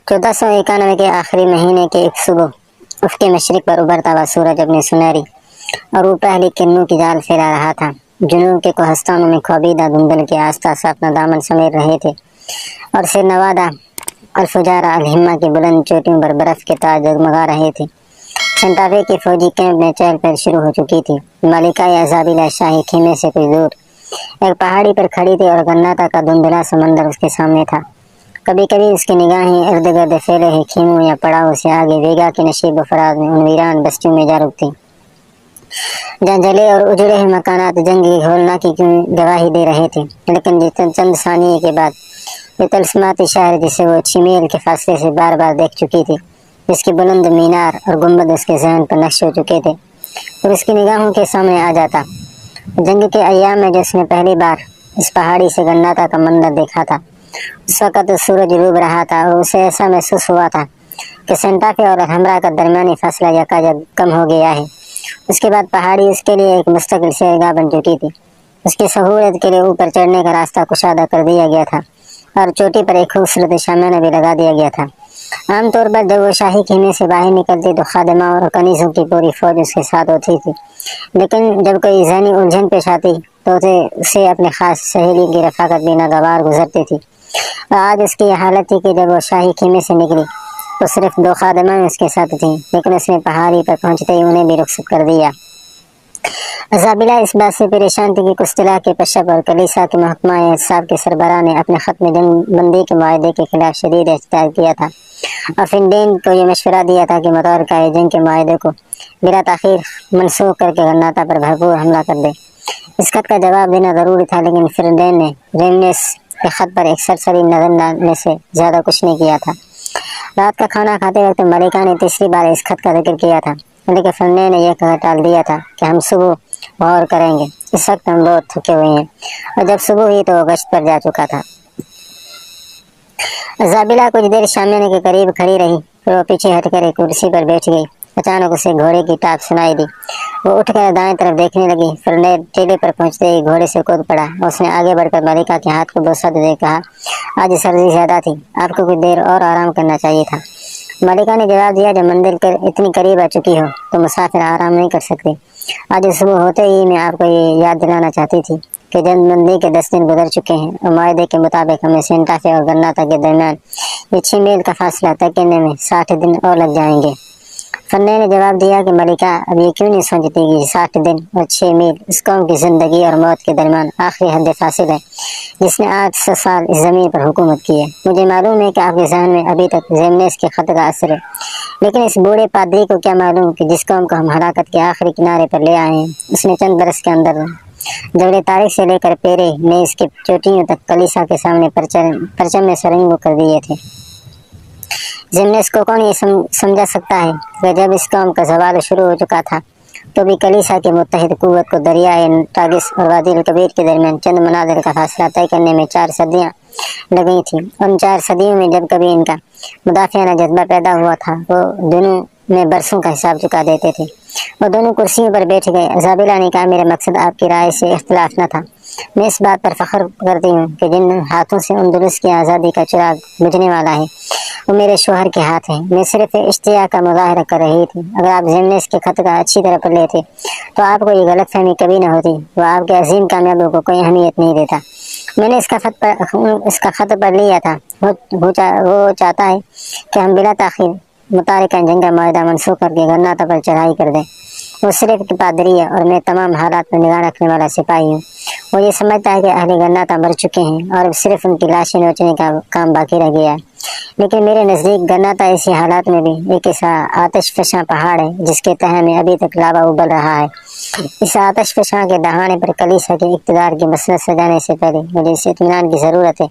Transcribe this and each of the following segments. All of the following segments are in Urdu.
1491 کے آخری مہینے کے ایک صبح افق مشرق پر ابھرتا ہوا سورج اپنی سنہری اور پہلی کرنوں کی جال پھیلا رہا تھا۔ جنوب کے کوہستانوں میں خوابیدہ دھندل کے آستہ اپنا دامن سمیٹ رہے تھے اور سر نوادہ الفجارہ الہمہ کی بلند چوٹیوں پر برف کے تاج جگمگا رہے تھے۔ سینٹا فے کے فوجی کیمپ میں چہل پہل شروع ہو چکی تھی۔ ملکہ ایزابیلا شاہی خیمے سے کچھ دور ایک پہاڑی پر کھڑی تھی اور غناتا کا دھندلا سمندر اس کے سامنے تھا۔ کبھی کبھی اس کی نگاہیں ارد گرد پھیلے ہوئے خیموں یا پڑاؤ سے آگے ویگا کے نشیب و فراز میں ان ویران بستیوں میں جا رکتی، جہاں جلے اور اجڑے ہوئے مکانات جنگ کی ہولناکی کی گواہی دے رہے تھے۔ لیکن چند ثانیے کے بعد یہ طلسماتی شہر جسے وہ 6 میل کے فاصلے سے بار بار دیکھ چکی تھی، جس کی بلند مینار اور گنبد اس کے ذہن پر نقش ہو چکے تھے، اور اس کی نگاہوں کے سامنے آ جاتا۔ جنگ کے ایام میں جس نے پہلی بار اس پہاڑی سے غناتا کا منظر دیکھا تھا، اس وقت سورج ڈوب رہا تھا اور اسے ایسا محسوس ہوا تھا کہ سینٹا فے اور الحمرا کا درمیانی فاصلہ یکاجک کم ہو گیا ہے۔ اس کے بعد پہاڑی اس کے لیے ایک مستقل سیرگاہ بن چکی تھی۔ اس کی سہولت کے لیے اوپر چڑھنے کا راستہ کشادہ کر دیا گیا تھا اور چوٹی پر ایک خوبصورت شامیانہ بھی لگا دیا گیا تھا۔ عام طور پر جب وہ شاہی خیمے سے باہر نکلتی تو خادمہ اور کنیزوں کی پوری فوج اس کے ساتھ ہوتی تھی، لیکن جب کوئی ذہنی الجھن پیش آتی تو اسے اپنی خاص سہیلی کی رفاقت بھی ناگوار گزرتی تھی۔ اور آج اس کی یہ حالت تھی کہ جب وہ شاہی خیمے سے نکلی تو صرف 2 خادمائیں اس کے ساتھ تھیں، لیکن اس نے پہاڑی پر پہنچتے ہی انہیں بھی رخصت کر دیا۔ ایزابیلا اس بات سے پریشان تھی کہ قسطلہ کے پشپ اور کلیسا کے محکمہ احتساب کے سربراہ نے اپنے ختم جنگ بندی کے معاہدے کے خلاف شدید احتجاج کیا تھا اور فنڈین کو یہ مشورہ دیا تھا کہ متعلقہ جنگ کے معاہدے کو بلا تاخیر منسوخ کر کے غناتا پر بھرپور حملہ کر دے۔ اس خط کا جواب دینا ضروری تھا، لیکن فنڈین نے ریمنس کے خط پر ایک سرسری نظر ڈالنے سے زیادہ کچھ نہیں کیا تھا۔ رات کا کھانا کھاتے وقت ملکہ نے تیسری بار اس خط کا ذکر کیا تھا، لیکن فنڈین نے یہ کہہ ٹال دیا تھا کہ ہم صبح غور کریں گے، اس وقت ہم بہت تھکے ہوئے ہیں۔ اور جب صبح ہوئی تو وہ گشت پر جا چکا تھا۔ ایزابیلا کچھ دیر شامیانے کے قریب کھڑی رہی، پھر وہ پیچھے ہٹ کر ایک کرسی پر بیٹھ گئی۔ اچانک اسے گھوڑے کی ٹاپ سنائی دی۔ وہ اٹھ کر دائیں طرف دیکھنے لگی۔ فنڈین ٹیلے پر پہنچتے ہی گھوڑے سے کود پڑا۔ اس نے آگے بڑھ کر ملکہ کے ہاتھ کو بوسہ دے کہا، آج سردی زیادہ تھی، آپ کو کچھ دیر اور آرام کرنا چاہیے تھا۔ ملکہ نے جواب دیا، جب مندر اتنی قریب آ چکی ہو تو مسافر آرام نہیں کر سکتے۔ آج صبح ہوتے ہی میں آپ کو یہ یاد دلانا چاہتی تھی کہ جنگ بندی کے 10 دن گزر چکے ہیں اور معاہدے کے مطابق ہمیں سینٹا فے اور غناتا کے درمیان یہ 6 میل کا فاصلہ طے کرنے میں 60 دن اور لگ جائیں گے۔ فنڈین نے جواب دیا کہ ملکہ اب یہ کیوں نہیں سمجھتی کہ 60 دن اور 6 میل اس قوم کی زندگی اور موت کے درمیان آخری حد فاصل ہے جس نے 800 سال اس زمین پر حکومت کی ہے۔ مجھے معلوم ہے کہ آپ کے ذہن میں ابھی تک ریمنس کے خط کا اثر ہے، لیکن اس بوڑھے پادری کو کیا معلوم کہ جس قوم کو ہم ہلاکت کے آخری کنارے پر لے آئے ہیں، اس نے چند برس کے اندر جبڑے تاریخ سے لے کر پیرے نے اس کے چوٹیوں تک کلیسا کے سامنے پرچم میں سرنگوں کر دیے تھے۔ ریمنس کو کون یہ سمجھا سکتا ہے کہ جب اس قوم کا زوال شروع ہو چکا تھا تو بھی کلیسا کے متحد قوت کو دریائے ٹاگس اور وادی الکبیر کے درمیان چند منازل کا فاصلہ طے کرنے میں 4 صدیاں لگی تھیں۔ ان 4 صدیوں میں جب کبھی ان کا مدافعانہ جذبہ پیدا ہوا تھا وہ دونوں میں برسوں کا حساب چکا دیتے تھے۔ وہ دونوں کرسیوں پر بیٹھ گئے۔ ایزابیلا نے کہا، میرا مقصد آپ کی رائے سے اختلاف نہ تھا۔ میں اس بات پر فخر کرتی ہوں کہ جن ہاتھوں سے اندلس کی آزادی کا چراغ بجھنے والا ہے وہ میرے شوہر کے ہاتھ ہیں۔ میں صرف اشتیاق کا مظاہرہ کر رہی تھی۔ اگر آپ ریمنس کے خط کا اچھی طرح پڑھ لیتے تو آپ کو یہ غلط فہمی کبھی نہ ہوتی۔ وہ آپ کے عظیم کامیابیوں کو کوئی اہمیت نہیں دیتا۔ میں نے اس کا خط پڑھ لیا تھا۔ وہ چاہتا ہے کہ ہم بلا تاخیر متعلقہ جنگ کا معاہدہ منسوخ کر کے غناتا پر چڑھائی کر دیں۔ وہ صرف ایک پادری ہے اور میں تمام حالات پر نگاہ رکھنے والا سپاہی ہوں۔ وہ یہ سمجھتا ہے کہ اہل غناتا مر چکے ہیں اور صرف ان کی لاشیں نوچنے کا کام باقی رہ گیا ہے، لیکن میرے نزدیک غناتا ایسی حالات میں بھی ایک ایسا آتش فشاں پہاڑ ہے جس کے تہہ میں ابھی تک لاوا ابل رہا ہے۔ اس آتش فشاں کے دہانے پر کلیسا کے اقتدار کی مسند سجانے سے پہلے مجھے اس اطمینان کی ضرورت ہے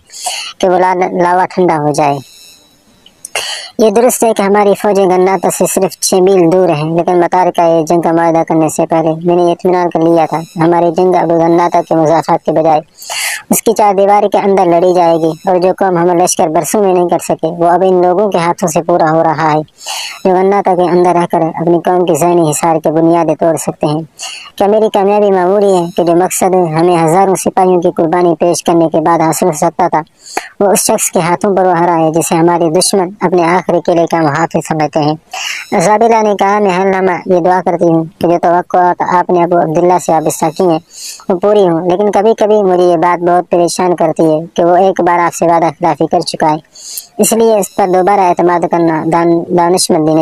کہ وہ لاوا ٹھنڈا ہو جائے۔ یہ درست ہے کہ ہماری فوجیں غناتا سے صرف 6 میل دور ہیں، لیکن متعلقہ جنگ کا معاہدہ کرنے سے پہلے میں نے یہ اطمینان کر لیا تھا کہ ہماری جنگ اب غناتا کے مضافات کے بجائے اس کی 4 دیواری کے اندر لڑی جائے گی، اور جو کام ہم لشکر برسوں میں نہیں کر سکے وہ اب ان لوگوں کے ہاتھوں سے پورا ہو رہا ہے۔ جو غناتا کے اندر رہ کر اپنی قوم کی ذہنی حصار کے بنیادیں توڑ سکتے ہیں۔ کیا میری کامیابی معمولی ہے کہ جو مقصد ہمیں ہزاروں سپاہیوں کی قربانی پیش کرنے کے بعد حاصل ہو سکتا تھا وہ اس شخص کے ہاتھوں پر ہرا ہے جسے ہمارے دشمن اپنے آخری قلعے کا محافظ سمجھتے ہیں؟ زابلہ نے کہا، میں حل نامہ یہ دعا کرتی ہوں کہ جو توقعات آپ نے ابو عبداللہ سے وابستہ کی ہیں وہ پوری ہوں، لیکن کبھی کبھی مجھے یہ بات بہت پریشان کرتی ہے کہ وہ ایک بار آپ سے وعدہ خلافی کر چکا ہے، اس لیے اس پر دوبارہ اعتماد کرنا دانشمندی